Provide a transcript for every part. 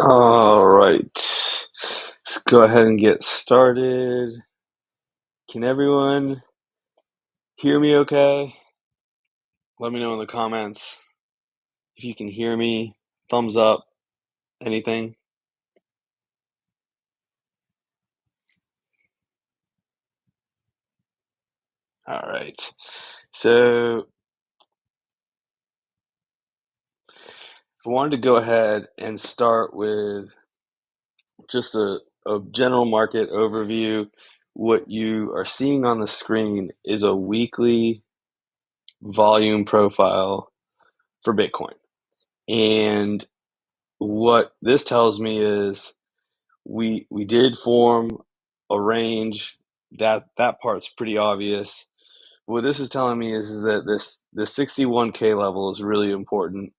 All right, let's go ahead and get started. Can everyone hear me okay? Let me know in the comments if you can hear me. Thumbs up, anything? All right, so I wanted to go ahead and start with just a general market overview. What you are seeing on the screen is a weekly volume profile for Bitcoin. And what this tells me is we did form a range. That part's pretty obvious. What this is telling me is that the 61K level is really important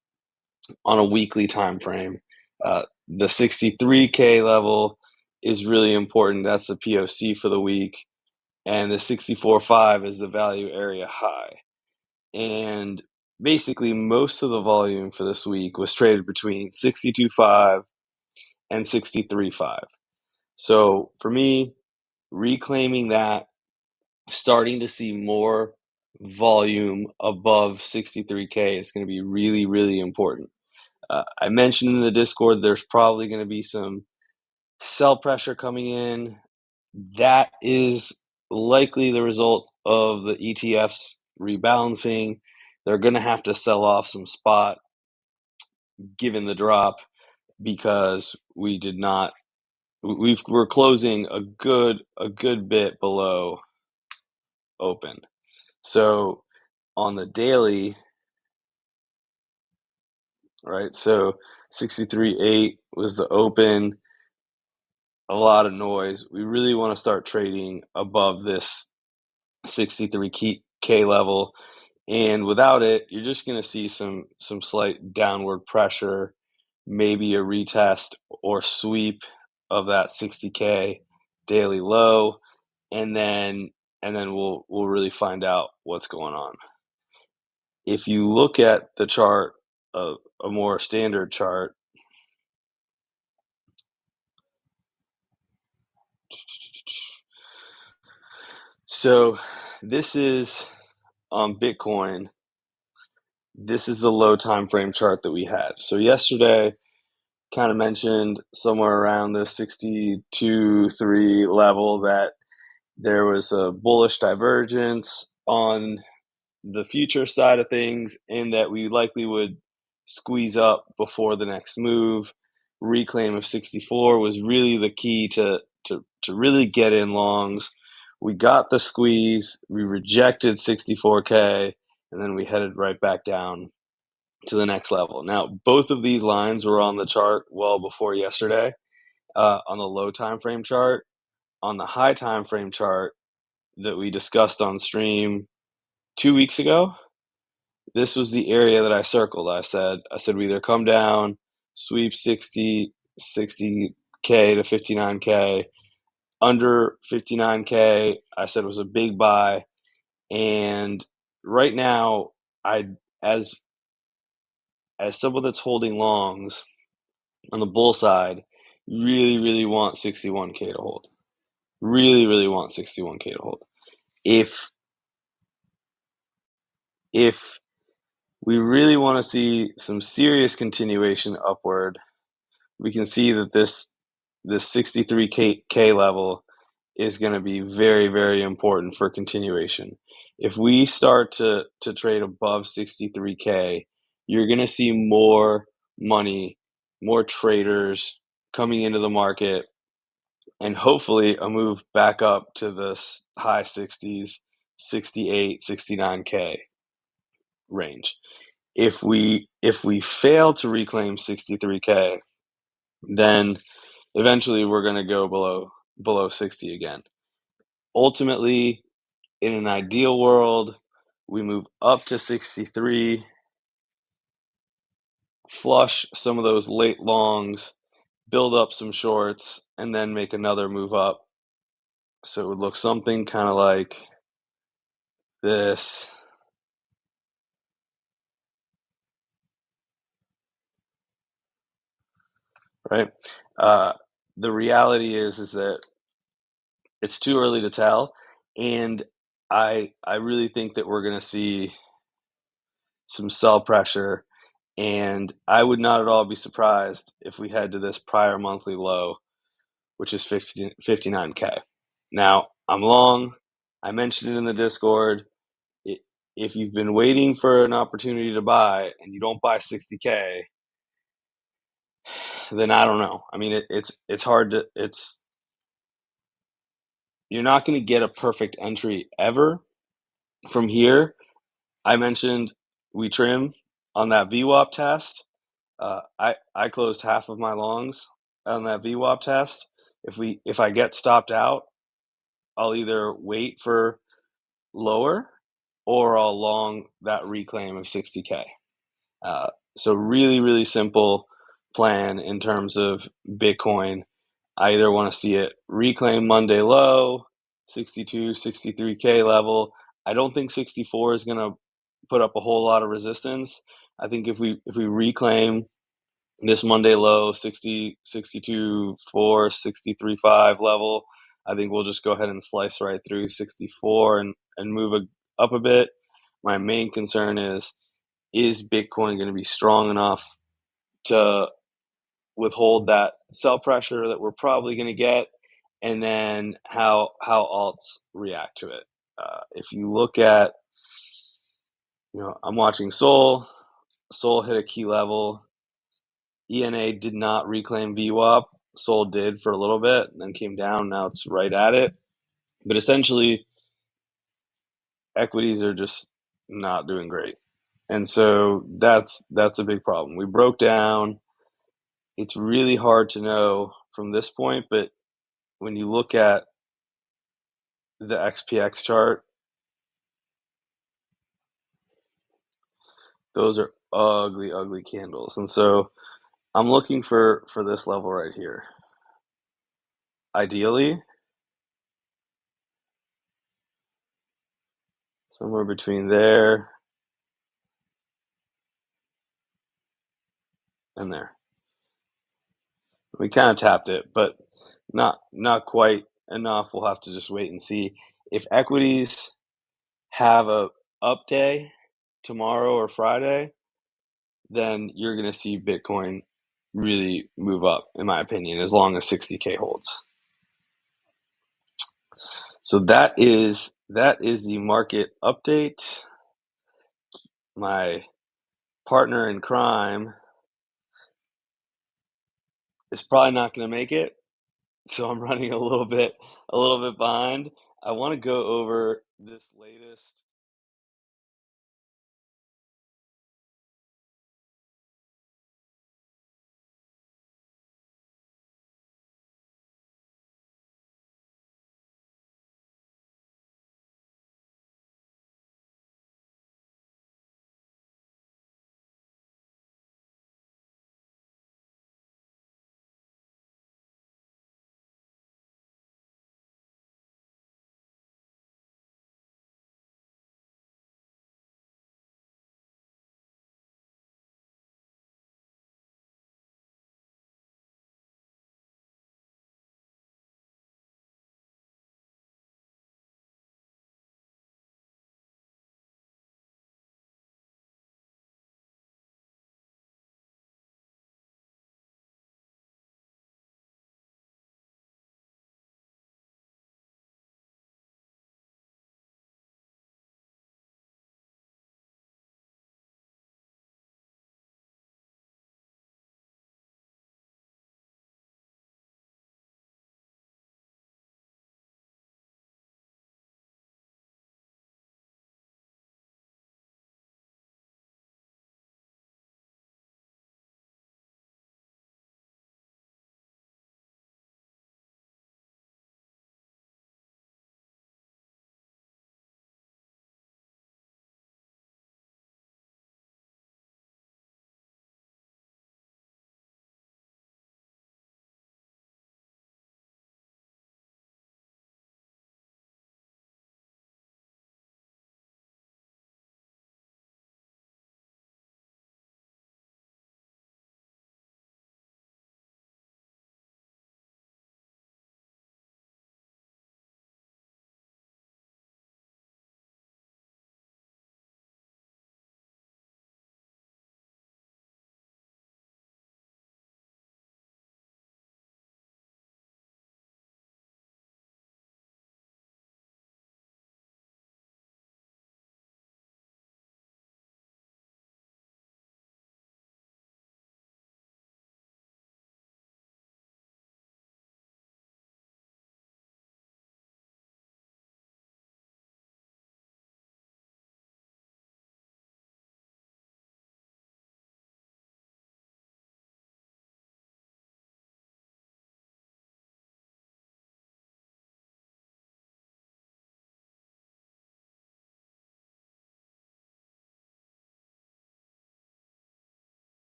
on a weekly time frame. The 63K level is really important. That's the POC for the week. And the 64.5 is the value area high. And basically, most of the volume for this week was traded between 62.5 and 63.5. So for me, reclaiming that, starting to see more volume above 63K is going to be really, really important. I mentioned in the Discord there's probably going to be some sell pressure coming in. That is likely the result of the ETFs rebalancing. They're going to have to sell off some spot given the drop because we're closing a good bit below open. So on the daily, right? So 63.8 was the open. A lot of noise. We really want to start trading above this 63K level, and without it, you're just going to see some slight downward pressure, maybe a retest or sweep of that 60K daily low, and then we'll really find out what's going on. If you look at the chart, a more standard chart, so this is on Bitcoin. This is the low time frame chart that we had. So yesterday, kind of mentioned somewhere around the 62.3 level that there was a bullish divergence on the future side of things, and that we likely would squeeze up before the next move. Reclaim of 64 was really the key to really get in longs. We got the squeeze, we rejected 64K, and then we headed right back down to the next level. Now, both of these lines were on the chart well before yesterday, on the low time frame chart. On the high time frame chart that we discussed on stream 2 weeks ago, this was the area that I circled. I said we either come down, sweep 60K to 59K. Under 59K, I said was a big buy. And right now, as someone that's holding longs on the bull side, really want 61K to hold. Really want 61K to hold. If If we really want to see some serious continuation upward, we can see that this 63K level is going to be very, very important for continuation. If we start to trade above 63K, you're going to see more money, more traders coming into the market, and hopefully a move back up to the high 60s, 68, 69K range. If we fail to reclaim 63K, then eventually we're going to go below 60 again. Ultimately, in an ideal world, we move up to 63, flush some of those late longs, build up some shorts, and then make another move up. So it would look something kind of like this. Right? The reality is that it's too early to tell, and I really think that we're going to see some sell pressure, and I would not at all be surprised if we head to this prior monthly low, which is 59K. Now, I'm long. I mentioned it in the Discord. If you've been waiting for an opportunity to buy and you don't buy 60K, then I don't know. I mean, it's hard to you're not going to get a perfect entry ever from here. I mentioned we trim on that VWAP test. I closed half of my longs on that VWAP test. If I get stopped out, I'll either wait for lower or I'll long that reclaim of 60K. So really, really simple plan in terms of Bitcoin. I either want to see it reclaim Monday low, 62, 63K level. I don't think 64 is going to put up a whole lot of resistance. I think if we reclaim this Monday low, 60, 62, 4, 63.5 level, I think we'll just go ahead and slice right through 64 and move up a bit. My main concern is Bitcoin going to be strong enough to withhold that sell pressure that we're probably going to get, and then how alts react to it. If you look at, I'm watching Sol. Sol hit a key level. ENA did not reclaim VWAP. Sol did for a little bit, and then came down. Now it's right at it. But essentially, equities are just not doing great, and so that's a big problem. We broke down. It's really hard to know from this point, but when you look at the XPX chart, those are ugly, ugly candles. And so I'm looking for this level right here. Ideally, somewhere between there and there. We kind of tapped it, but not quite enough. We'll have to just wait and see. If equities have a up day tomorrow or Friday, then you're going to see Bitcoin really move up, in my opinion, as long as 60K holds. So that is the market update. My partner in crime is probably not going to make it, so I'm running a little bit behind. I want to go over this latest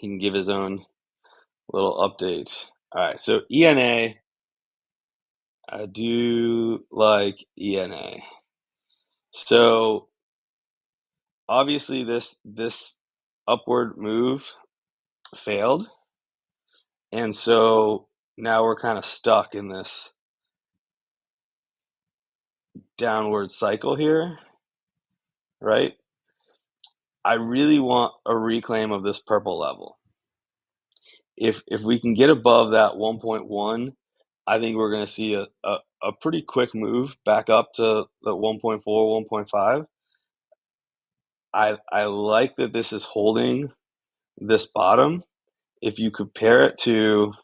he can give his own little update. All right, so ENA, I do like ENA. So obviously this upward move failed, and so now we're kind of stuck in this downward cycle here, right? I really want a reclaim of this purple level. If we can get above that 1.1, I think we're going to see a pretty quick move back up to the 1.4, 1.5. I like that this is holding this bottom. If you compare it to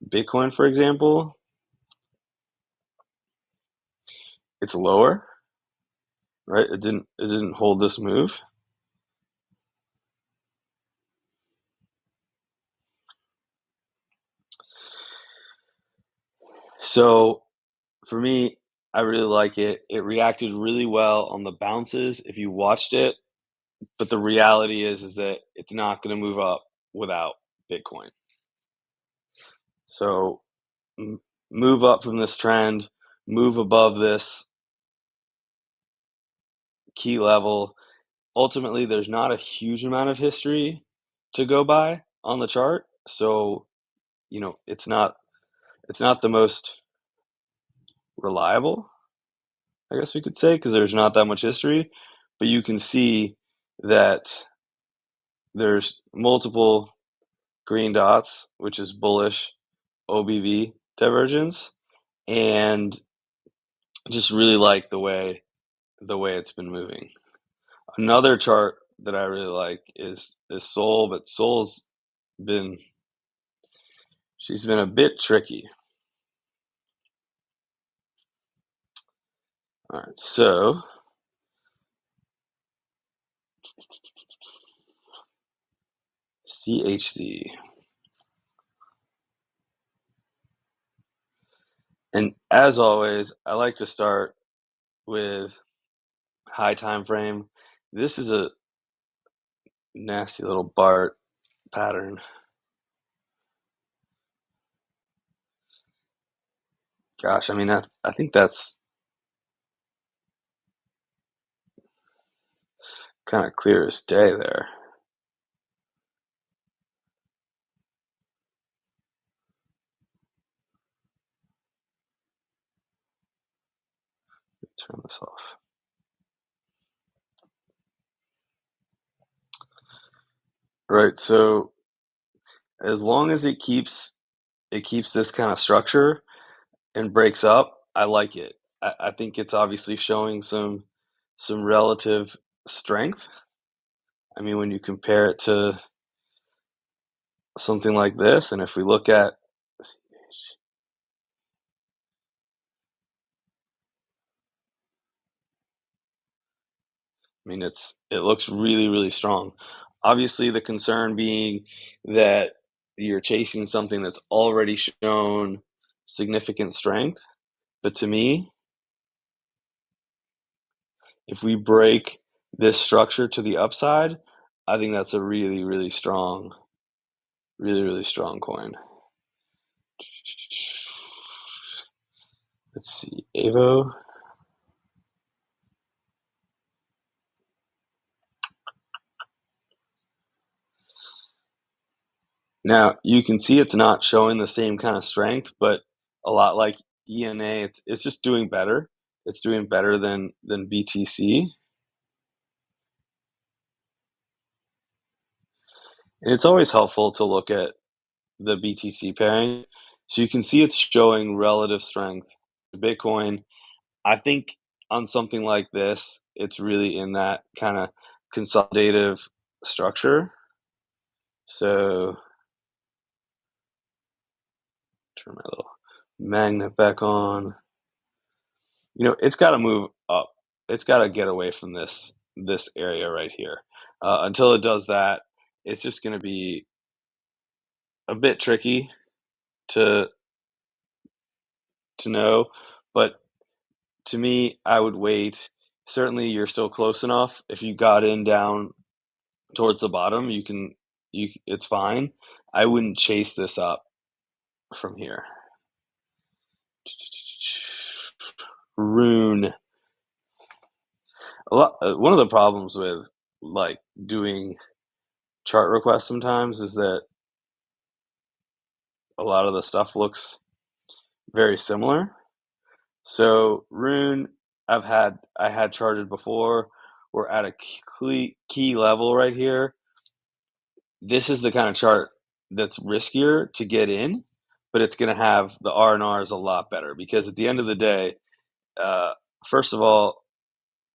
Bitcoin, for example, it's lower, right? It didn't hold this move. So for me, I really like it. It reacted really well on the bounces if you watched it, but the reality is that it's not going to move up without Bitcoin. So move up from this trend, move above this key level. Ultimately, there's not a huge amount of history to go by on the chart, so it's not the most reliable, I guess we could say, because there's not that much history, but you can see that there's multiple green dots, which is bullish OBV divergence, and just really like the way it's been moving. Another chart that I really like is Sol, but she's been a bit tricky. All right, so CHC. And as always, I like to start with high time frame. This is a nasty little BART pattern. Gosh, I mean, I think that's kind of clear as day there. Turn this off. Right, so as long as it keeps this kind of structure and breaks up, I like it. I think it's obviously showing some relative strength. I mean, when you compare it to something like this, and if we look at, I mean, it looks really, really strong. Obviously, the concern being that you're chasing something that's already shown significant strength. But to me, if we break this structure to the upside, I think that's a really, really strong coin. Let's see, Avo. Now you can see it's not showing the same kind of strength, but a lot like ENA, it's just doing better. It's doing better than BTC. And it's always helpful to look at the BTC pairing. So you can see it's showing relative strength to Bitcoin. I think on something like this, it's really in that kind of consolidative structure. So turn my little magnet back on. It's got to move up. It's got to get away from this area right here. Until it does that, it's just going to be a bit tricky to know. But to me, I would wait. Certainly, you're still close enough. If you got in down towards the bottom, it's fine. I wouldn't chase this up from here. Rune. One of the problems with like doing chart requests sometimes is that a lot of the stuff looks very similar. So Rune, I had charted before. We're at a key level right here. This is the kind of chart that's riskier to get in, but it's going to have the R&R is a lot better because at the end of the day, uh, first of all,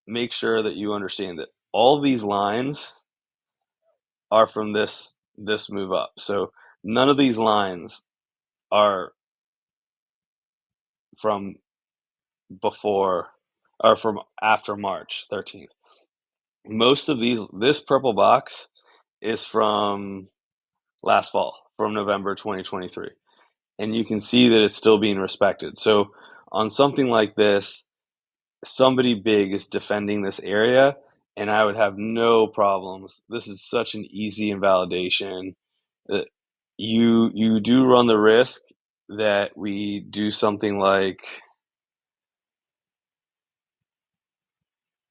make sure that you understand that all these lines are from this move up. So none of these lines are from before or from after March 13th. Most of this purple box is from last fall, from November 2023. And you can see that it's still being respected. So on something like this, somebody big is defending this area, and I would have no problems. This is such an easy invalidation that you do run the risk that we do something like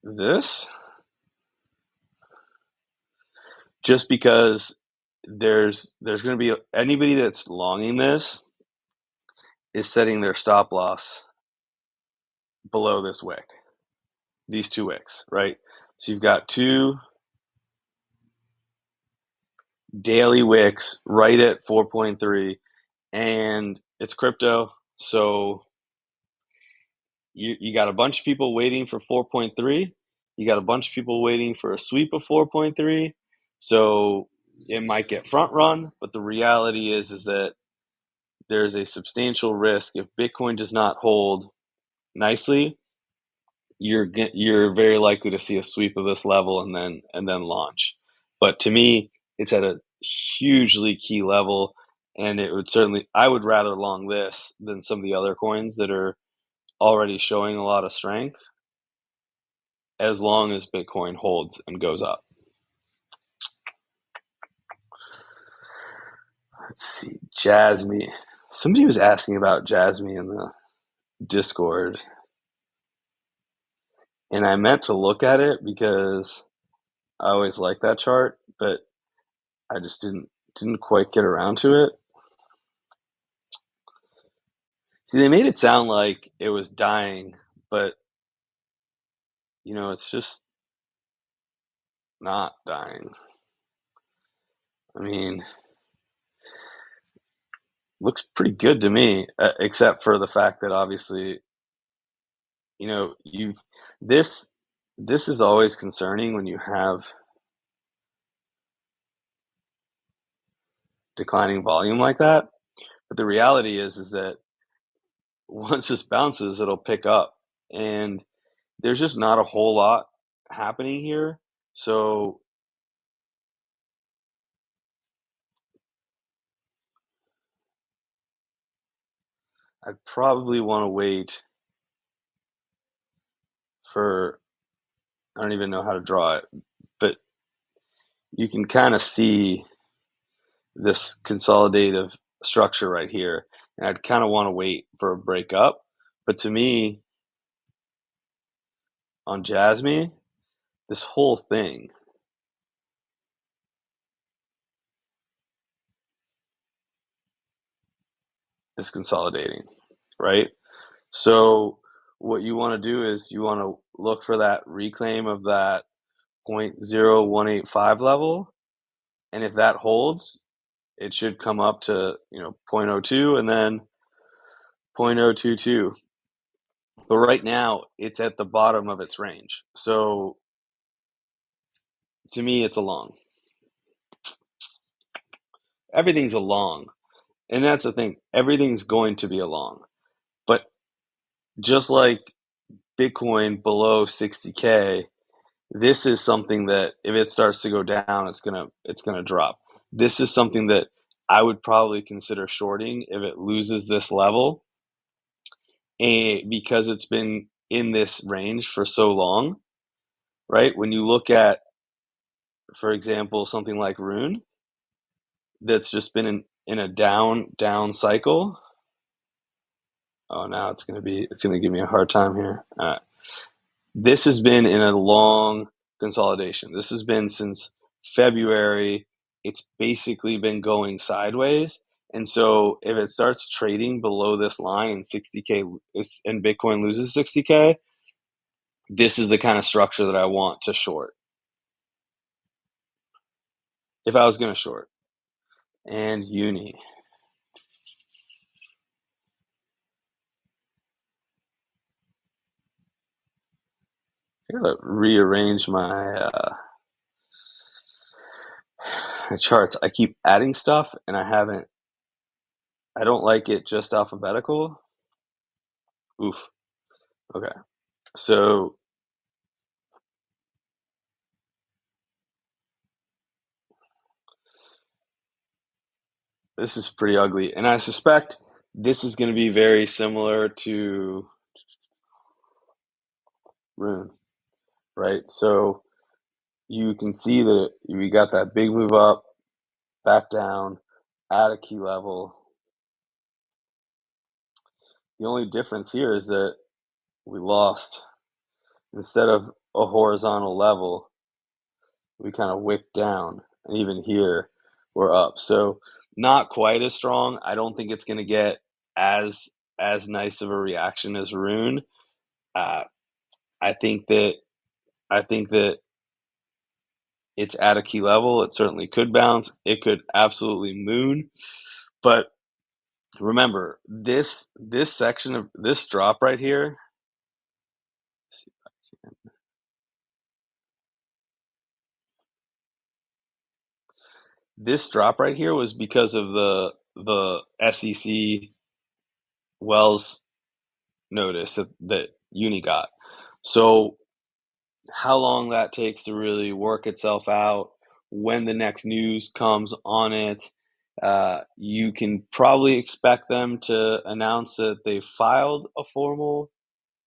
this, just because there's going to be anybody that's longing this is setting their stop loss below this wick, these two wicks, right? So you've got two daily wicks right at 4.3, and it's crypto, so you got a bunch of people waiting for 4.3. You got a bunch of people waiting for a sweep of 4.3. So it might get front run, but the reality is that there's a substantial risk if Bitcoin does not hold nicely. You're very likely to see a sweep of this level and then launch. But to me, it's at a hugely key level, and it would certainly I would rather long this than some of the other coins that are already showing a lot of strength, as long as Bitcoin holds and goes up. Let's see, Jasmy. Somebody was asking about Jasmy in the Discord, and I meant to look at it because I always like that chart, but I just didn't quite get around to it. See, they made it sound like it was dying, but it's just not dying. I mean, looks pretty good to me, except for the fact that obviously, you've this this is always concerning when you have declining volume like that. But the reality is that once this bounces, it'll pick up, and there's just not a whole lot happening here. So I'd probably want to wait for, I don't even know how to draw it, but you can kind of see this consolidative structure right here. And I'd kind of want to wait for a breakup. But to me, on Jasmy, this whole thing is consolidating, right? So what you want to do is you want to look for that reclaim of that 0.0185 level. And if that holds, it should come up to 0.02 and then 0.022. But right now, it's at the bottom of its range. So to me, it's a long. Everything's a long. And that's the thing. Everything's going to be a long. But just like Bitcoin below 60K, this is something that if it starts to go down, it's gonna drop. This is something that I would probably consider shorting if it loses this level, and because it's been in this range for so long, right? When you look at for example, something like Rune that's just been in a down cycle. Oh, now it's gonna give me a hard time here. This has been in a long consolidation. This has been since February. It's basically been going sideways. And so if it starts trading below this line and 60K and Bitcoin loses 60K, this is the kind of structure that I want to short if I was going to short. And Uni. I gotta rearrange my charts. I keep adding stuff and I don't like it just alphabetical. Oof. Okay. So this is pretty ugly. And I suspect this is going to be very similar to Rune, right? So you can see that we got that big move up, back down, at a key level. The only difference here is that we lost. Instead of a horizontal level, we kind of wicked down. And even here, we're up. So not quite as strong. I don't think it's going to get as nice of a reaction as Rune. Uh, I think that I think that it's at a key level. It certainly could bounce. It could absolutely moon. But remember, this section of this drop right here, this drop right here was because of the SEC Wells notice that Uni got. So how long that takes to really work itself out, when the next news comes on it, you can probably expect them to announce that they filed a formal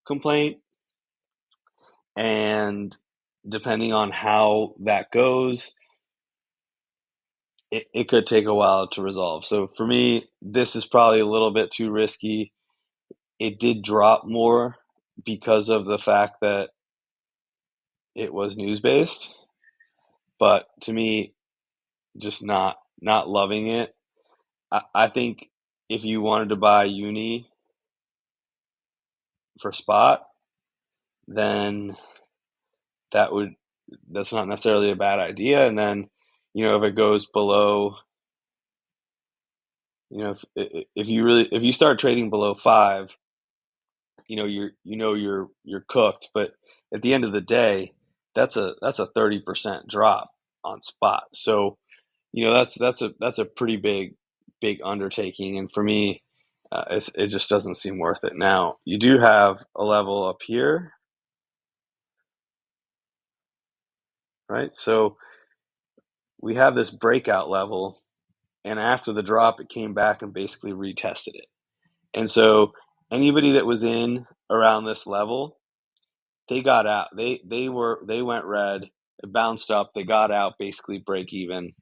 complaint, and depending on how that goes, it could take a while to resolve. So for me, this is probably a little bit too risky. It did drop more because of the fact that it was news based, but to me, just not loving it. I think if you wanted to buy Uni for spot, then that's not necessarily a bad idea. And then, if it goes below, if you start trading below 5, you're cooked. But at the end of the day, that's a 30% drop on spot. So that's a pretty big undertaking, and for me, it just doesn't seem worth it. Now you do have a level up here, right? So we have this breakout level, and after the drop, it came back and basically retested it. And so anybody that was in around this level, they got out. They went red. It bounced up. They got out, basically break even.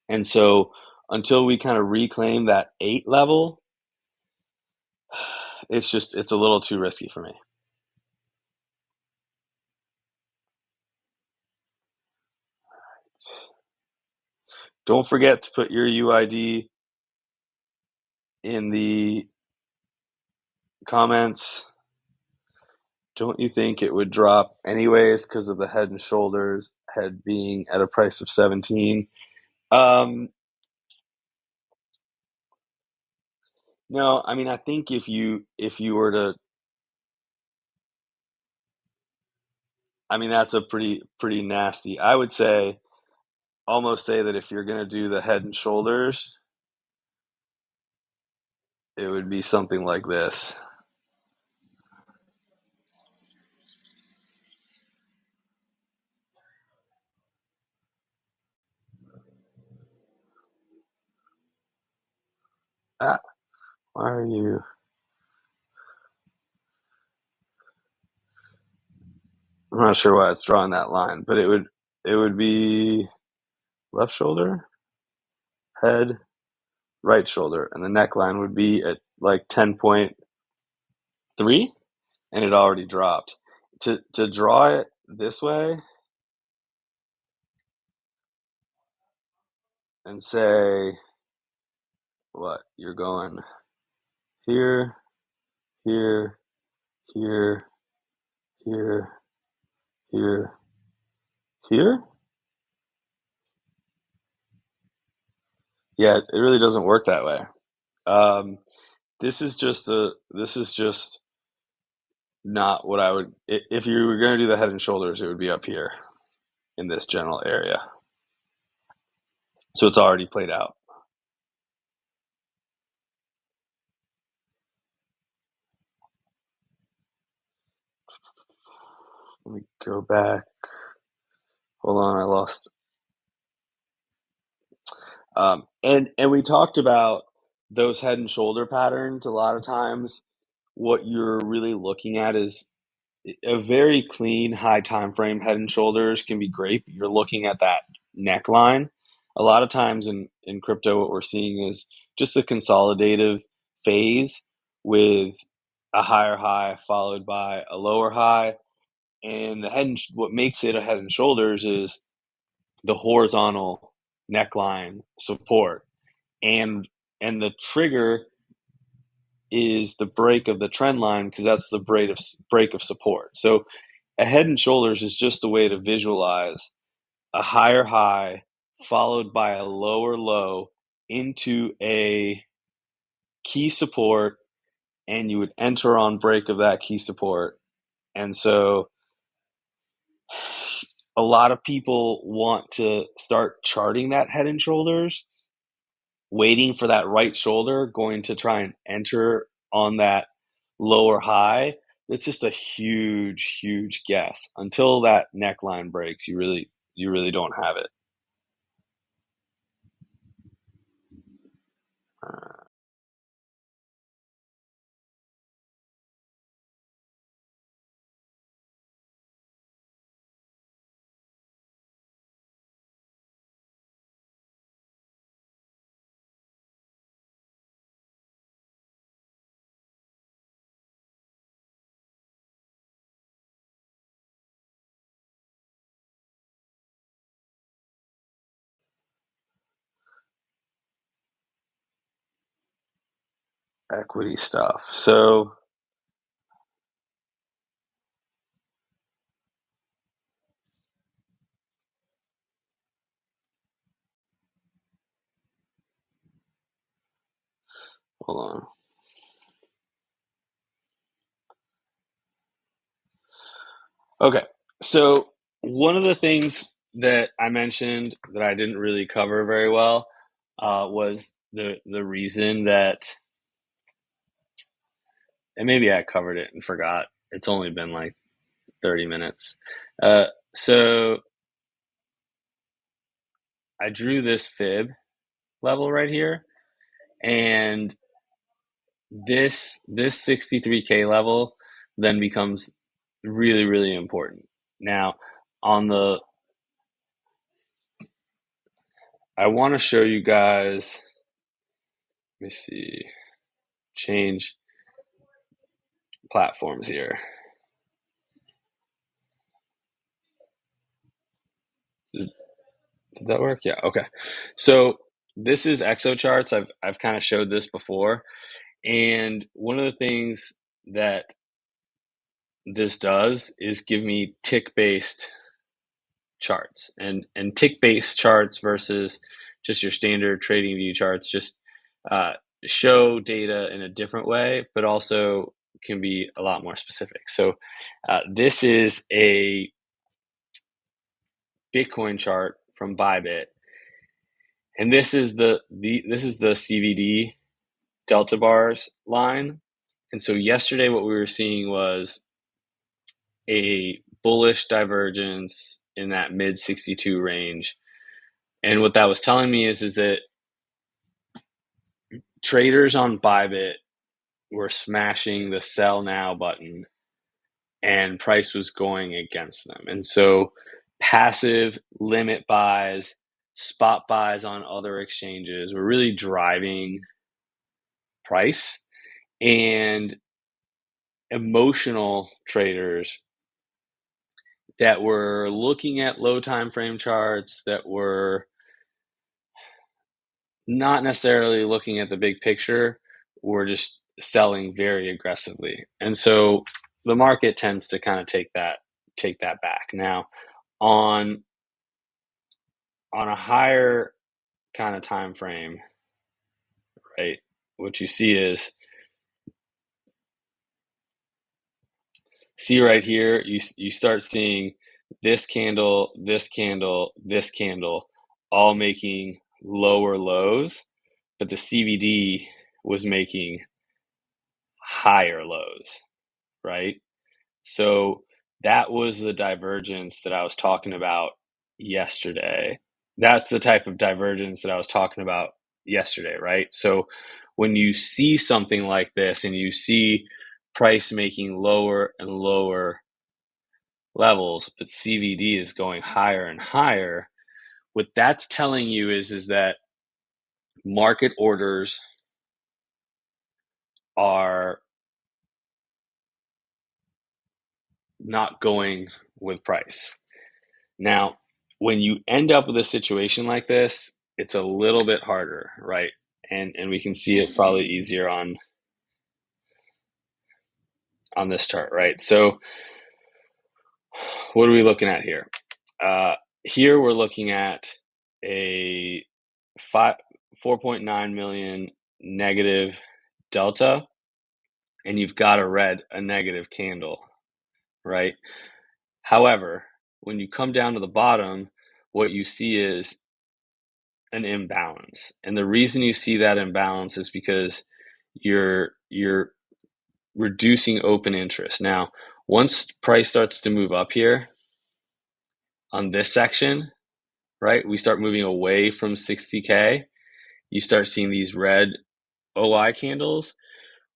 And so until we kind of reclaim that 8 level, it's a little too risky for me. Don't forget to put your UID in the comments. Don't you think it would drop anyways because of the Head and Shoulders head being at a price of 17? No, I mean, I think if you were to, I mean, that's a pretty nasty. I would say, almost say that if you're gonna do the Head and Shoulders, it would be something like this. Ah, why are you? I'm not sure why it's drawing that line, but it would it would be left shoulder, head, right shoulder, and the neckline would be at like 10.3, and it already dropped. To draw it this way and say what you're going here, here, here, here, here, here. Yeah, it really doesn't work that way. Um, this is just not what I would, if you were going to do the head and shoulders, it would be up here in this general area. So it's already played out. Let me go back. Hold on, I lost. And we talked about those head and shoulder patterns. A lot of times, what you're really looking at is a very clean high time frame. Head and shoulders can be great, but you're looking at that neckline. A lot of times in crypto, what we're seeing is just a consolidative phase with a higher high followed by a lower high. And what makes it a head and shoulders is the horizontal neckline support, and the trigger is the break of the trend line, because that's the break of support. So a head and shoulders is just a way to visualize a higher high followed by a lower low into a key support, and you would enter on break of that key support. And so a lot of people want to start charting that head and shoulders, waiting for that right shoulder, going to try and enter on that lower high. It's just a huge, huge guess. Until that neckline breaks, you really don't have it. Equity stuff. So hold on. Okay. So one of the things that I mentioned that I didn't really cover very well was the reason that, and maybe I covered it and forgot. It's only been like 30 minutes. So I drew this fib level right here, and this 63K level then becomes really, really important. Now, on the, I want to show you guys, let me see, change platforms here. Did that work? Yeah, okay. So this is ExoCharts. I've kind of showed this before. And one of the things that this does is give me tick-based charts, and tick-based charts versus just your standard trading view charts just uh, show data in a different way, but also can be a lot more specific. So this is a Bitcoin chart from Bybit, and this is this is the CVD delta bars line. And so yesterday what we were seeing was a bullish divergence in that mid 62 range. And what that was telling me is that traders on Bybit were smashing the sell now button, and price was going against them. And so passive limit buys, spot buys on other exchanges were really driving price, and emotional traders that were looking at low time frame charts, that were not necessarily looking at the big picture, were just selling very aggressively. And so the market tends to kind of take that back. Now, on a higher kind of time frame, right, what you see right here, you start seeing this candle, this candle, this candle, all making lower lows, but the CVD was making higher lows, right? So that was the divergence that I was talking about yesterday. That's the type of divergence that I was talking about yesterday, right? So when you see something like this and you see price making lower and lower levels, but CVD is going higher and higher, what that's telling you is that market orders are not going with price. Now, when you end up with a situation like this, it's a little bit harder, right? And we can see it probably easier on this chart, right? So what are we looking at here? Here we're looking at a 4.9 million negative delta, and you've got a negative candle, right? However, when you come down to the bottom, what you see is an imbalance. And the reason you see that imbalance is because you're reducing open interest. Now, once price starts to move up here on this section, right, we start moving away from 60K, you start seeing these red OI candles.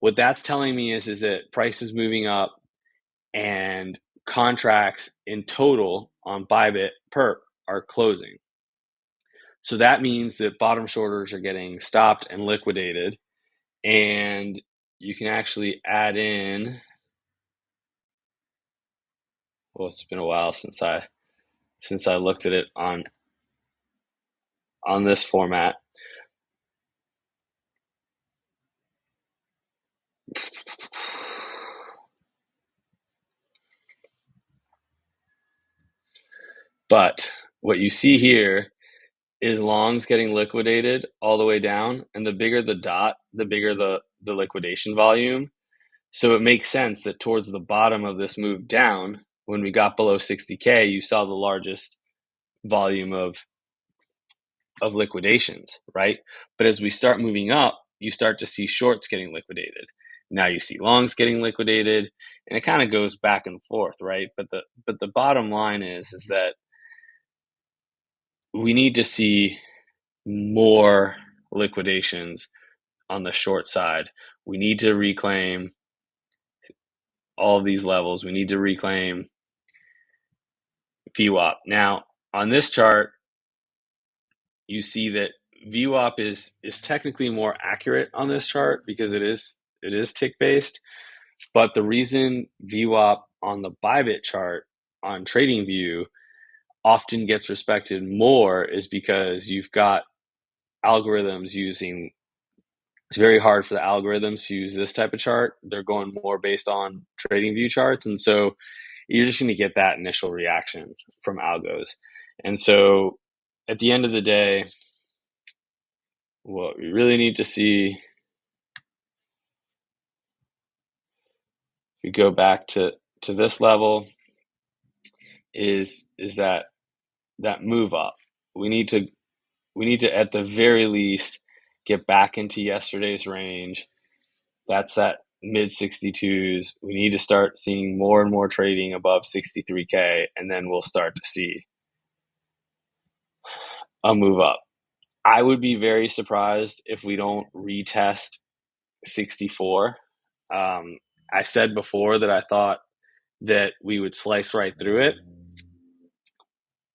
What that's telling me is that price is moving up and contracts in total on Bybit perp are closing. So that means that bottom shorters are getting stopped and liquidated, and you can actually add in, well, it's been a while since I looked at it on this format. But what you see here is longs getting liquidated all the way down, and the bigger the dot, the bigger the liquidation volume. So it makes sense that towards the bottom of this move down, when we got below 60K, you saw the largest volume of liquidations, right? But as we start moving up, you start to see shorts getting liquidated. Now you see longs getting liquidated, and it kind of goes back and forth, right? But the bottom line is that we need to see more liquidations on the short side. We need to reclaim all of these levels. We need to reclaim VWAP. Now, on this chart, you see that VWAP is technically more accurate on this chart because it is tick based. But the reason VWAP on the Bybit chart on TradingView often gets respected more is because you've got algorithms using, it's very hard for the algorithms to use this type of chart. They're going more based on TradingView charts. And so you're just going to get that initial reaction from algos. And so at the end of the day, what we really need to see, if we go back to this level, is that move up. We need to at the very least get back into yesterday's range. That's that mid 62s. We need to start seeing more and more trading above 63K, and then we'll start to see a move up. I would be very surprised if we don't retest 64. I said before that I thought that we would slice right through it.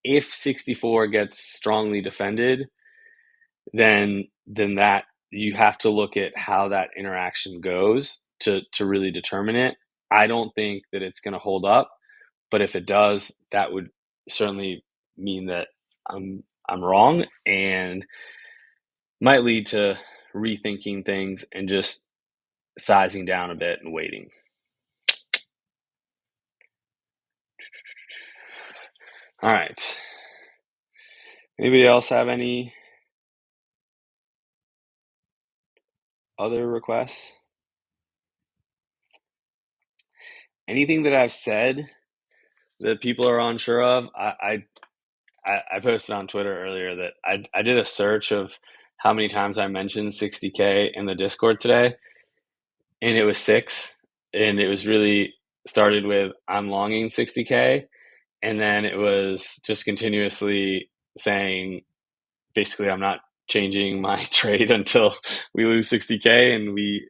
if 64 gets strongly defended, then that you have to look at how that interaction goes to really determine it. I don't think that it's going to hold up, but if it does, that would certainly mean that I'm wrong and might lead to rethinking things and just sizing down a bit and waiting. All right. Anybody else have any other requests? Anything that I've said that people are unsure of? I posted on Twitter earlier that I did a search of how many times I mentioned 60K in the Discord today, and it was 6. And it was really started with I'm longing 60K, and then it was just continuously saying basically I'm not changing my trade until we lose 60K, and we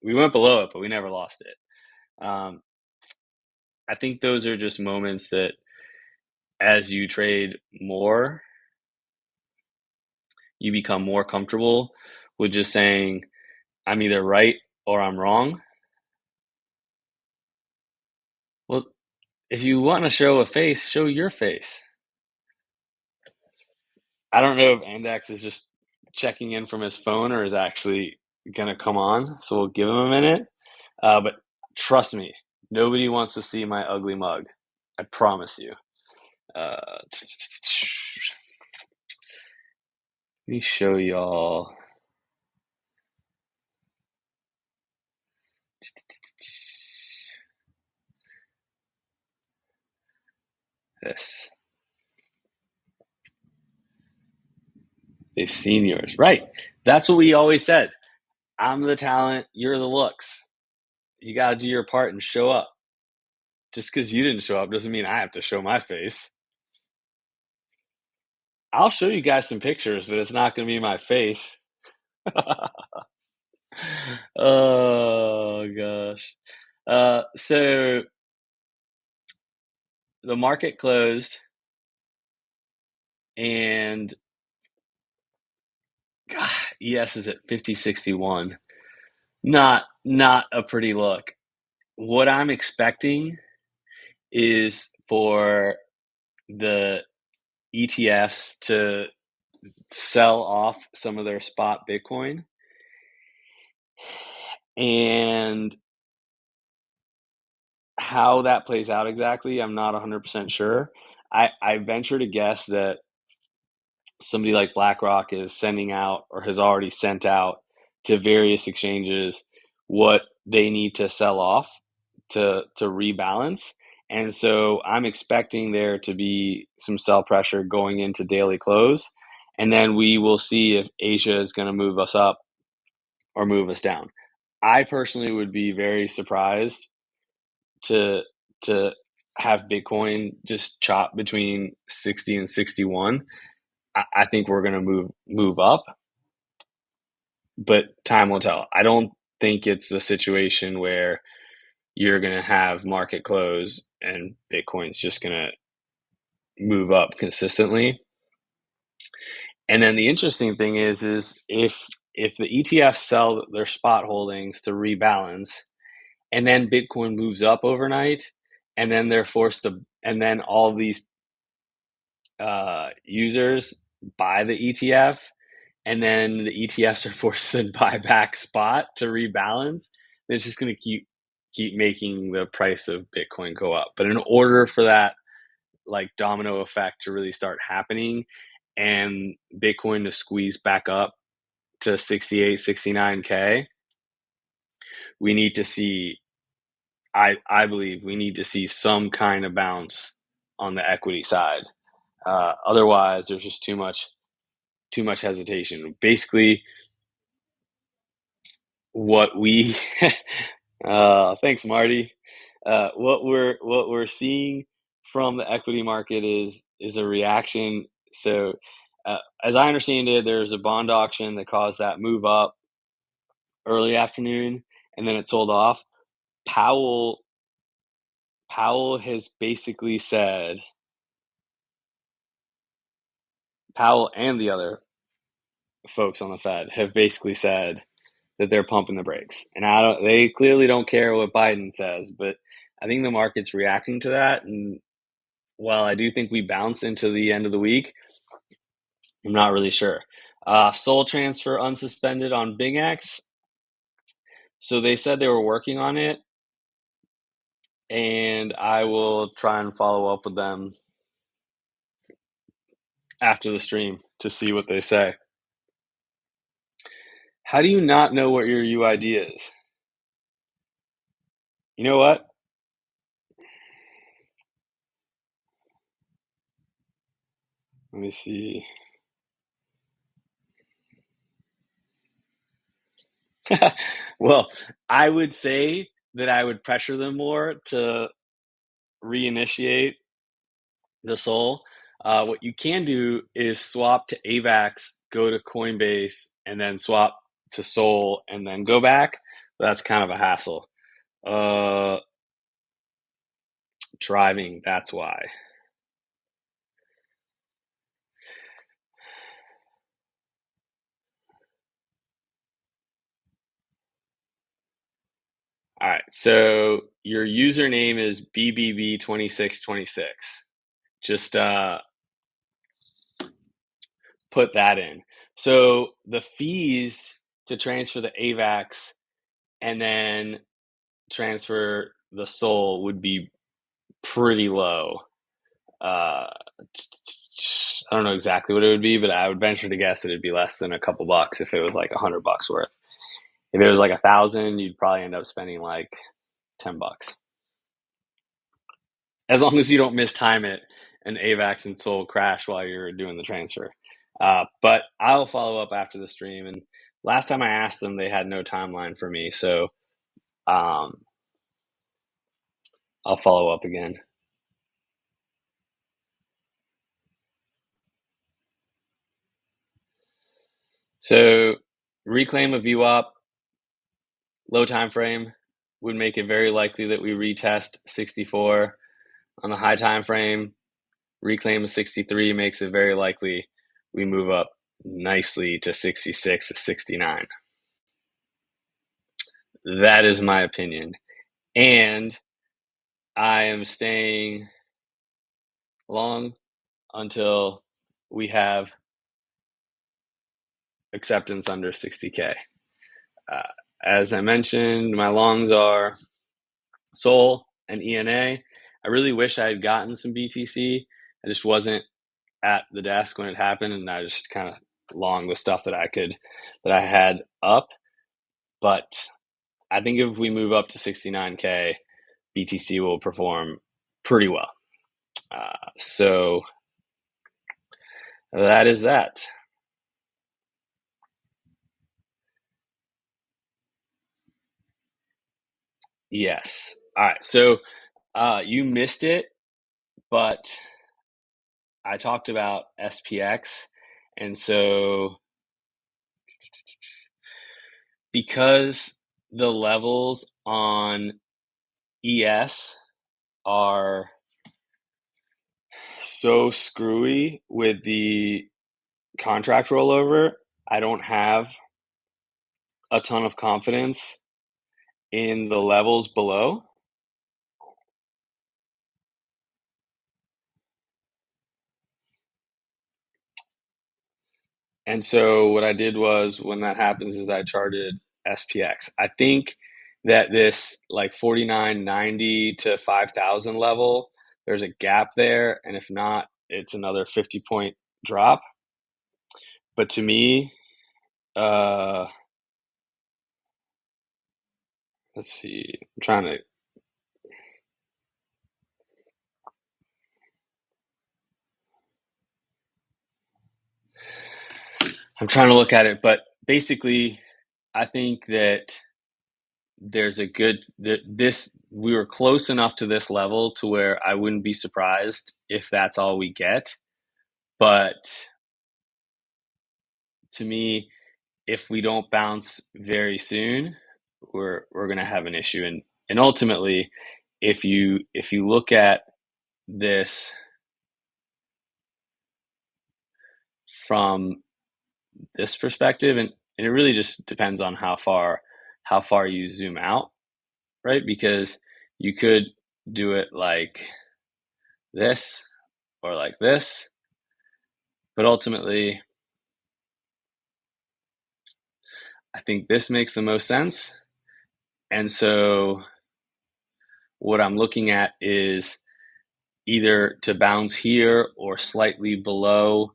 went below it, but we never lost it. I think those are just moments that as you trade more, you become more comfortable with just saying, I'm either right or I'm wrong. Well, if you want to show a face, show your face. I don't know if Andax is just checking in from his phone or is actually going to come on, so we'll give him a minute. But trust me, nobody wants to see my ugly mug. I promise you. Let me show y'all. This. They've seen yours. Right. That's what we always said. I'm the talent, you're the looks. You got to do your part and show up. Just because you didn't show up doesn't mean I have to show my face. I'll show you guys some pictures, but it's not going to be my face. Oh, gosh. So the market closed, and God, ES is at 50.61. Not a pretty look. What I'm expecting is for the ETFs to sell off some of their spot Bitcoin. And how that plays out exactly, I'm not 100% sure. I venture to guess that somebody like BlackRock is sending out or has already sent out to various exchanges what they need to sell off to rebalance. And so I'm expecting there to be some sell pressure going into daily close. And then we will see if Asia is going to move us up or move us down. I personally would be very surprised to to have Bitcoin just chop between 60 and 61. I think we're going to move up, but time will tell. I don't think it's a situation where you're going to have market close and Bitcoin's just going to move up consistently. And then the interesting thing is if the ETFs sell their spot holdings to rebalance, and then Bitcoin moves up overnight, and then they're forced to, and then all these users buy the ETF, and then the ETFs are forced to buy back spot to rebalance. It's just going to keep making the price of Bitcoin go up. But in order for that like domino effect to really start happening and Bitcoin to squeeze back up to 68, 69K, we need to see, I believe we need to see some kind of bounce on the equity side. Otherwise, there's just too much hesitation. Basically, what we thanks, Marty. What we're seeing from the equity market is a reaction. So, as I understand it, there's a bond auction that caused that move up early afternoon, and then it sold off. Powell has basically said Powell and the other folks on the Fed have basically said that they're pumping the brakes. And they clearly don't care what Biden says, but I think the market's reacting to that. And while I do think we bounce into the end of the week, I'm not really sure. Soul transfer unsuspended on Big X. So they said they were working on it, and I will try and follow up with them after the stream to see what they say. How do you not know what your UID is? You know what? Let me see. Well, I would say that I would pressure them more to reinitiate the Sol. What you can do is swap to AVAX, go to Coinbase, and then swap to Sol, and then go back. That's kind of a hassle. Driving, that's why. All right, so your username is BBB2626. Just put that in. So the fees to transfer the AVAX and then transfer the Sol would be pretty low. I don't know exactly what it would be, but I would venture to guess that it'd be less than a couple bucks if it was like $100 worth. If it was like 1,000, you'd probably end up spending like $10. As long as you don't mistime it and AVAX and Sol crash while you're doing the transfer. But I'll follow up after the stream. And last time I asked them, they had no timeline for me. So I'll follow up again. So reclaim a VWAP, low time frame, would make it very likely that we retest 64. On the high time frame, reclaim a 63 makes it very likely we move up nicely to 66 to 69. That is my opinion. And I am staying long until we have acceptance under 60K. As I mentioned, my longs are Sol and ENA. I really wish I had gotten some BTC. I just wasn't at the desk when it happened, and I just kind of long the stuff that I had up. But I think if we move up to 69K, BTC will perform pretty well. So that is that. Yes. All right. So you missed it, but I talked about SPX. And so because the levels on ES are so screwy with the contract rollover, I don't have a ton of confidence in the levels below. And so what I did was, when that happens, is I charted SPX. I think that this like 49.90 to 5,000 level, there's a gap there, and if not, it's another 50-point drop. But to me, let's see, I'm trying to look at it, but basically, I think that there's a good we were close enough to this level to where I wouldn't be surprised if that's all we get. But to me, if we don't bounce very soon, we're going to have an issue. And ultimately, if you look at this from this perspective, and it really just depends on how far you zoom out, right? Because you could do it like this or like this, but ultimately I think this makes the most sense. And so what I'm looking at is either to bounce here or slightly below.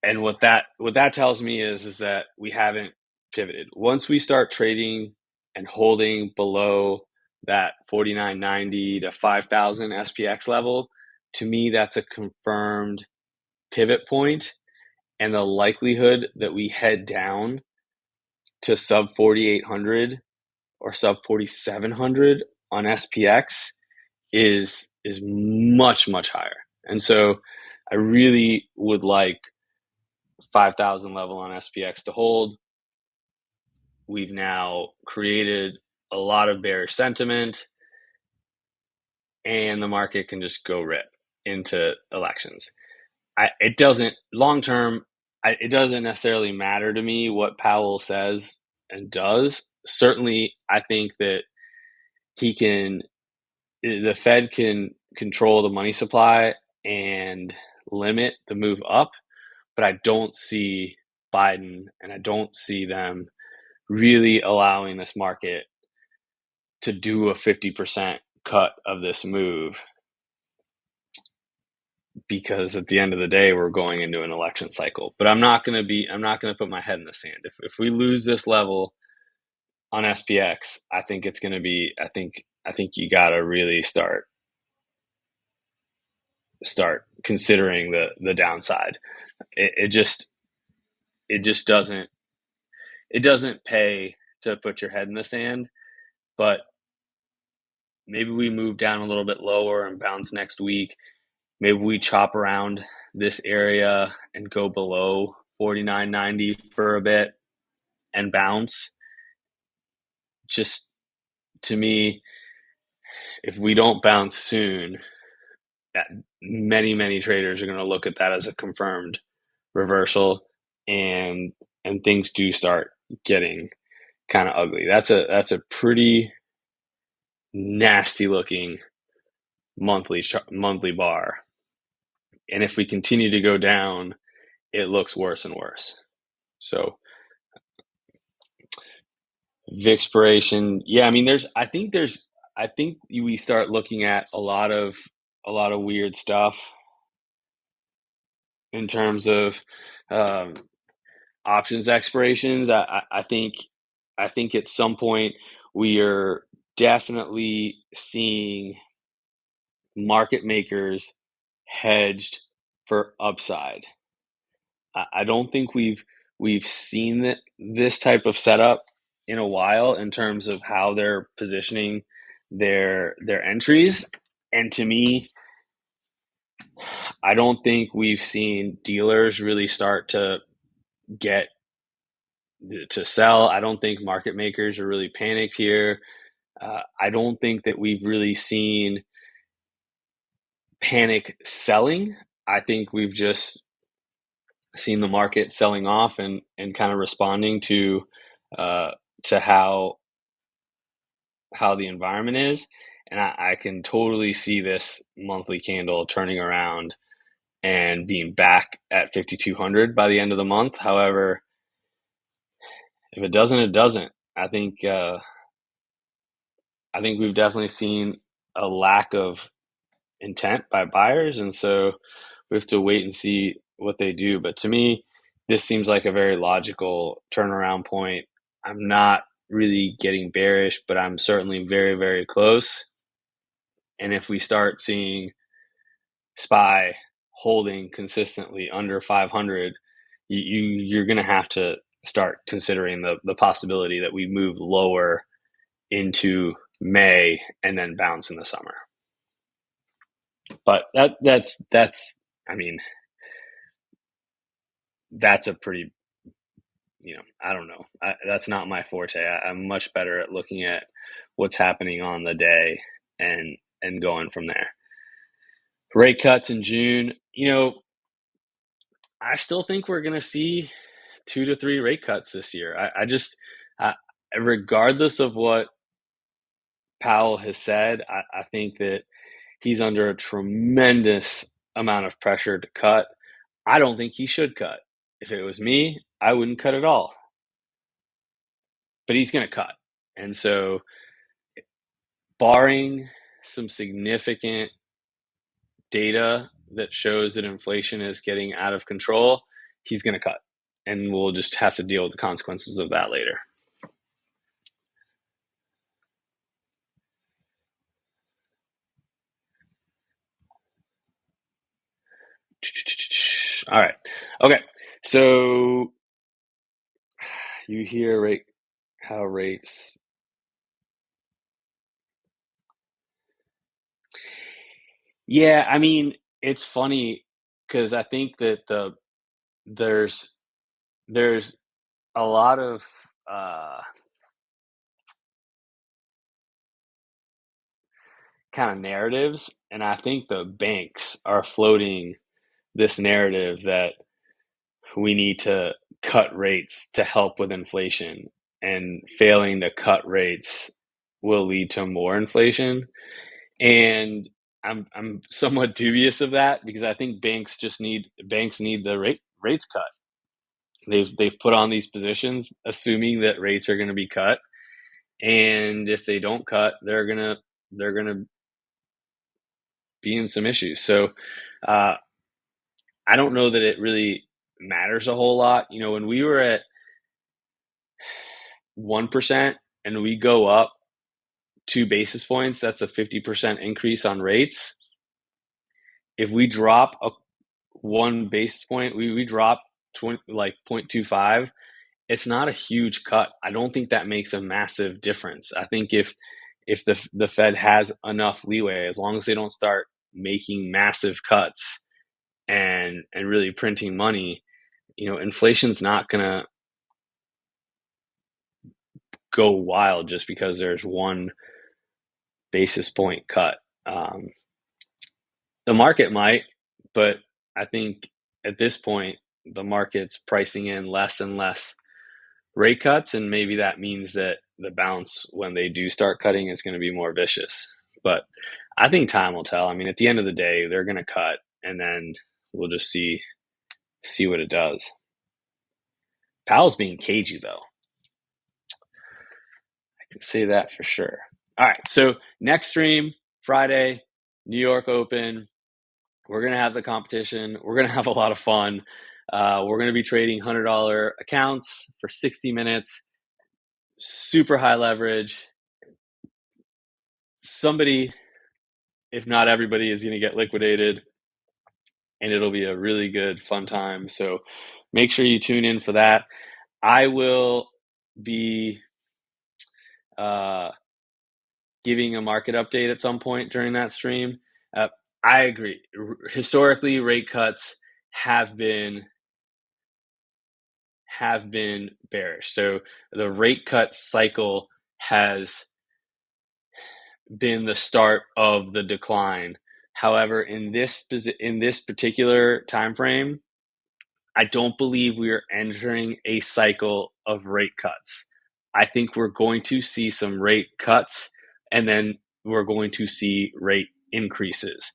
And what that tells me is that we haven't pivoted. Once we start trading and holding below that 49.90 to 5,000 SPX level, to me that's a confirmed pivot point, and the likelihood that we head down to sub 4,800 or sub 4,700 on SPX is much higher. And so I really would like 5,000 level on SPX to hold. We've now created a lot of bearish sentiment, and the market can just go rip into elections. It doesn't long term. It doesn't necessarily matter to me what Powell says and does. Certainly, I think that the Fed can control the money supply and limit the move up, but I don't see Biden and I don't see them really allowing this market to do a 50% cut of this move, because at the end of the day we're going into an election cycle. But I'm not going to put my head in the sand. If we lose this level on SPX, I think it's going to be I think you got to really start considering the downside. It just doesn't pay to put your head in the sand. But maybe we move down a little bit lower and bounce next week. Maybe we chop around this area and go below 49.90 for a bit and bounce. Just to me, if we don't bounce soon, many traders are going to look at that as a confirmed reversal, and things do start getting kind of ugly. That's a pretty nasty looking monthly bar, and if we continue to go down, it looks worse and worse. So Vixpiration, yeah, I mean, I think we start looking at a lot of weird stuff in terms of options expirations. I think at some point we are definitely seeing market makers hedged for upside. I don't think we've seen this type of setup in a while in terms of how they're positioning their entries. And to me, I don't think we've seen dealers really start to get to sell. I don't think market makers are really panicked here. I don't think that we've really seen panic selling. I think we've just seen the market selling off and kind of responding to how the environment is. And I can totally see this monthly candle turning around and being back at 5,200 by the end of the month. However, if it doesn't, it doesn't. I think we've definitely seen a lack of intent by buyers, and so we have to wait and see what they do. But to me, this seems like a very logical turnaround point. I'm not really getting bearish, but I'm certainly very close. And if we start seeing SPY holding consistently under 500, you're going to have to start considering the possibility that we move lower into May and then bounce in the summer. But that's I mean, that's a pretty, I don't know. That's not my forte. I'm much better at looking at what's happening on the day and going from there. Rate cuts in June. I still think we're going to see 2 to 3 rate cuts this year. I just, I, regardless of what Powell has said, I think that he's under a tremendous amount of pressure to cut. I don't think he should cut. If it was me, I wouldn't cut at all. But he's going to cut. And so, barring some significant data that shows that inflation is getting out of control, he's going to cut. And we'll just have to deal with the consequences of that later. All right. Okay. So you hear how rates. Yeah, I mean, it's funny because I think that there's there's a lot of kind of narratives, and I think the banks are floating this narrative that we need to cut rates to help with inflation, and failing to cut rates will lead to more inflation. And I'm somewhat dubious of that because I think banks need the rates cut. They've put on these positions assuming that rates are going to be cut, and if they don't cut, they're gonna be in some issues. So uh, I don't know that it really matters a whole lot. You know, when we were at 1% and we go up 2 basis points, that's a 50% increase on rates. If we drop 1 basis point, we drop 20, like 0.25, it's not a huge cut. I don't think that makes a massive difference. I think if the Fed has enough leeway, as long as they don't start making massive cuts and really printing money, you know, inflation's not gonna go wild just because there's 1 basis point cut. Um, the market might, but I think at this point the market's pricing in less and less rate cuts, and maybe that means that the bounce when they do start cutting is going to be more vicious. But I think time will tell. I mean, at the end of the day, they're going to cut, and then we'll just see what it does. Powell's being cagey, though. I can say that for sure. All right, so next stream Friday, New York Open. We're going to have the competition. We're going to have a lot of fun. We're going to be trading $100 accounts for 60 minutes. Super high leverage. Somebody, if not everybody, is going to get liquidated, and it'll be a really good, fun time. So make sure you tune in for that. I will be giving a market update at some point during that stream. I agree. Historically, rate cuts have been bearish. So the rate cut cycle has been the start of the decline. However, in this particular time frame, I don't believe we are entering a cycle of rate cuts. I think we're going to see some rate cuts, and then we're going to see rate increases.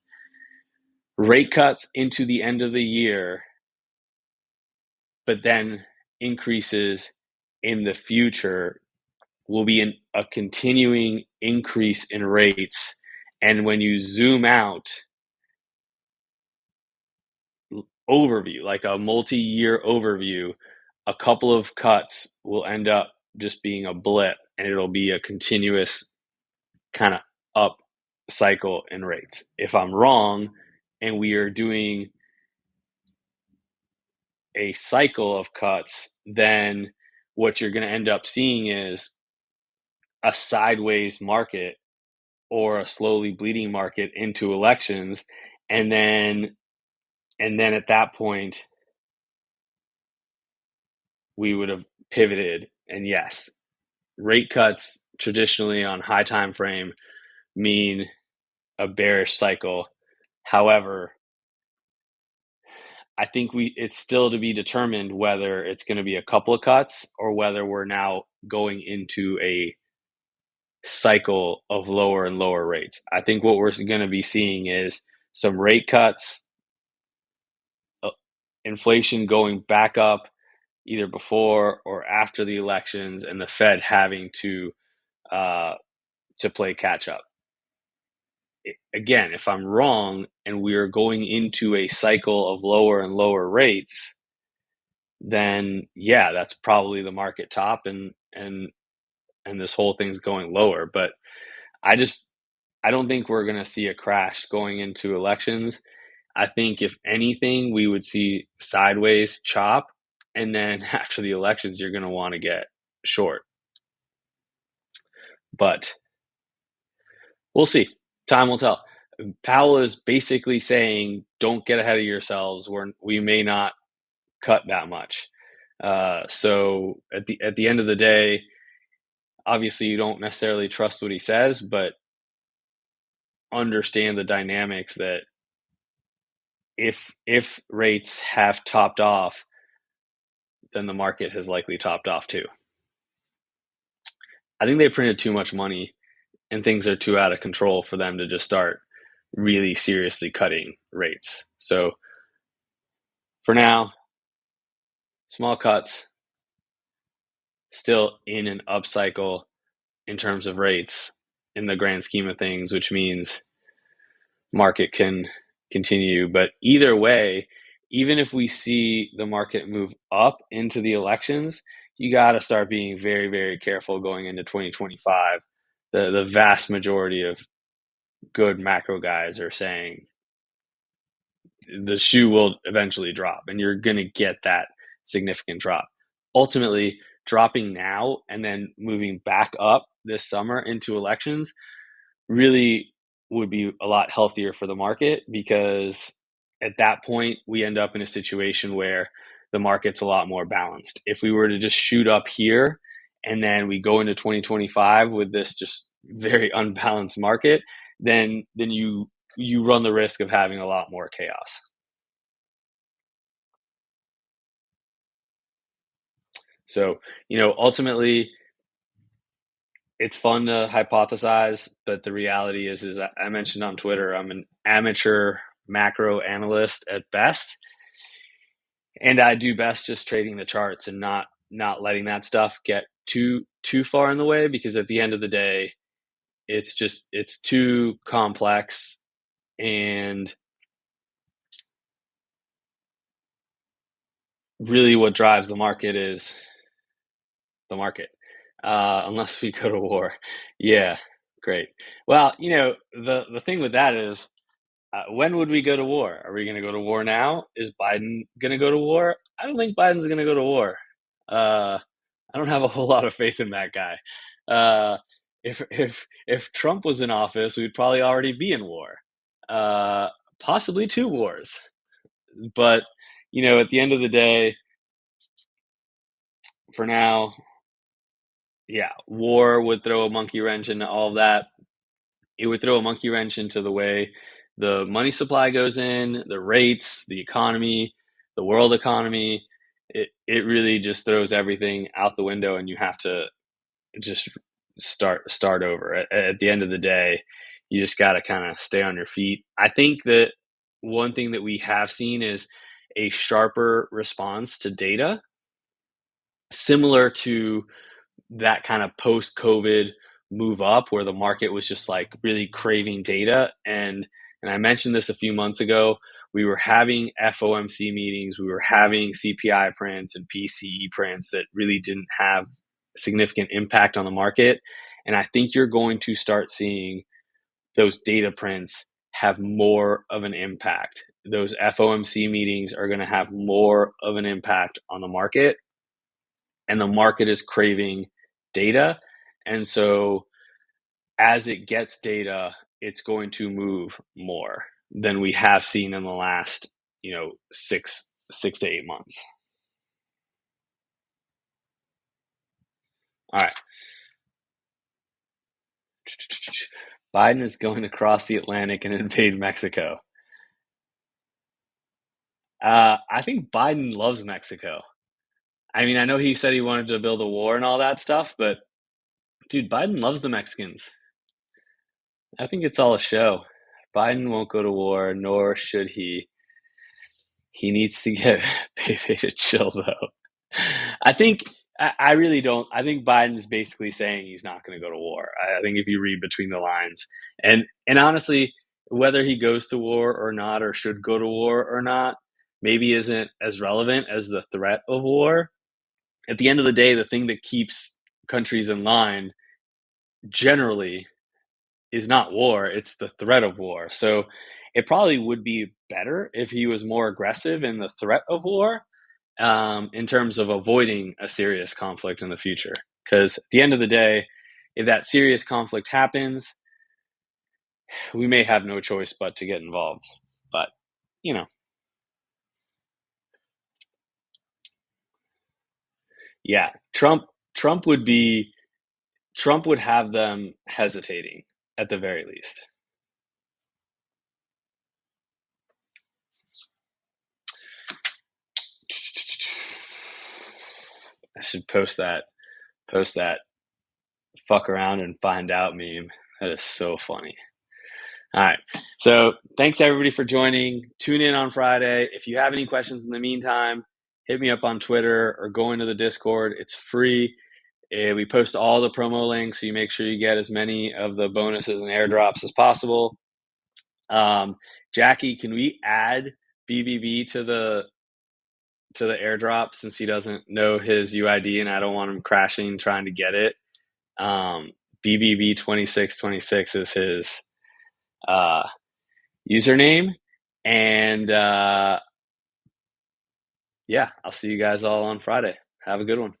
Rate cuts into the end of the year, but then increases in the future will be a continuing increase in rates. And when you zoom out, overview, like a multi-year overview, a couple of cuts will end up just being a blip, and it'll be a continuous kind of up cycle in rates. If I'm wrong and we are doing a cycle of cuts, then what you're going to end up seeing is a sideways market or a slowly bleeding market into elections, and then at that point we would have pivoted. And yes, rate cuts traditionally on high time frame mean a bearish cycle. However, I think it's still to be determined whether it's going to be a couple of cuts or whether we're now going into a cycle of lower and lower rates. I think what we're going to be seeing is some rate cuts, inflation going back up either before or after the elections, and the Fed having to play catch up. Again, if I'm wrong and we are going into a cycle of lower and lower rates, then yeah, that's probably the market top, and this whole thing's going lower. But I don't think we're going to see a crash going into elections. I think if anything, we would see sideways chop, and then after the elections, you're going to want to get short. But we'll see. Time will tell. Powell is basically saying, don't get ahead of yourselves. We may not cut that much. So at the end of the day, obviously you don't necessarily trust what he says, but understand the dynamics that if rates have topped off, then the market has likely topped off too. I think they printed too much money and things are too out of control for them to just start really seriously cutting rates. So for now, small cuts, still in an upcycle in terms of rates in the grand scheme of things, which means market can continue. But either way, even if we see the market move up into the elections, you got to start being very, very careful going into 2025. The vast majority of good macro guys are saying the shoe will eventually drop and you're going to get that significant drop. Ultimately, dropping now and then moving back up this summer into elections really would be a lot healthier for the market, because at that point we end up in a situation where the market's a lot more balanced. If we were to just shoot up here and then we go into 2025 with this just very unbalanced market, then you run the risk of having a lot more chaos. So, ultimately it's fun to hypothesize, but the reality is I mentioned on Twitter, I'm an amateur macro analyst at best, and I do best just trading the charts and not letting that stuff get too far in the way, because at the end of the day, it's too complex, and really what drives the market is the market. Unless we go to war. Yeah, great. Well, the thing with that is, when would we go to war? Are we going to go to war now? Is Biden going to go to war? I don't think Biden's going to go to war. I don't have a whole lot of faith in that guy. If Trump was in office, we'd probably already be in war, possibly two wars. But at the end of the day, for now, yeah, war would throw a monkey wrench into all of that. It would throw a monkey wrench into the way the money supply goes in, the rates, the economy, the world economy. It really just throws everything out the window, and you have to just start over. At the end of the day, you just got to kind of stay on your feet. I think that one thing that we have seen is a sharper response to data, similar to that kind of post-COVID move up where the market was just like really craving data. And I mentioned this a few months ago. We were having FOMC meetings, we were having CPI prints and PCE prints that really didn't have significant impact on the market. And I think you're going to start seeing those data prints have more of an impact. Those FOMC meetings are going to have more of an impact on the market, and the market is craving data. And so as it gets data, it's going to move more than we have seen in the last, 6 to 8 months. All right. Biden is going to cross the Atlantic and invade Mexico. I think Biden loves Mexico. I mean, I know he said he wanted to build a war and all that stuff, but dude, Biden loves the Mexicans. I think it's all a show. Biden won't go to war, nor should he. He needs to get Pepe to chill, though. I think I really don't. I think Biden's basically saying he's not going to go to war. I think if you read between the lines, and honestly, whether he goes to war or not, or should go to war or not, maybe isn't as relevant as the threat of war. At the end of the day, the thing that keeps countries in line generally is not war, it's the threat of war. So it probably would be better if he was more aggressive in the threat of war, in terms of avoiding a serious conflict in the future. Because at the end of the day, if that serious conflict happens, we may have no choice but to get involved. But, you know, yeah, Trump would be Trump would have them hesitating at the very least. I should post that fuck around and find out meme. That is so funny. All right. So thanks everybody for joining. Tune in on Friday. If you have any questions in the meantime, hit me up on Twitter or go into the Discord. It's free. We post all the promo links, so you make sure you get as many of the bonuses and airdrops as possible. Jackie, can we add BBB to the airdrop since he doesn't know his UID and I don't want him crashing trying to get it? BBB 2626 is his username. And yeah, I'll see you guys all on Friday. Have a good one.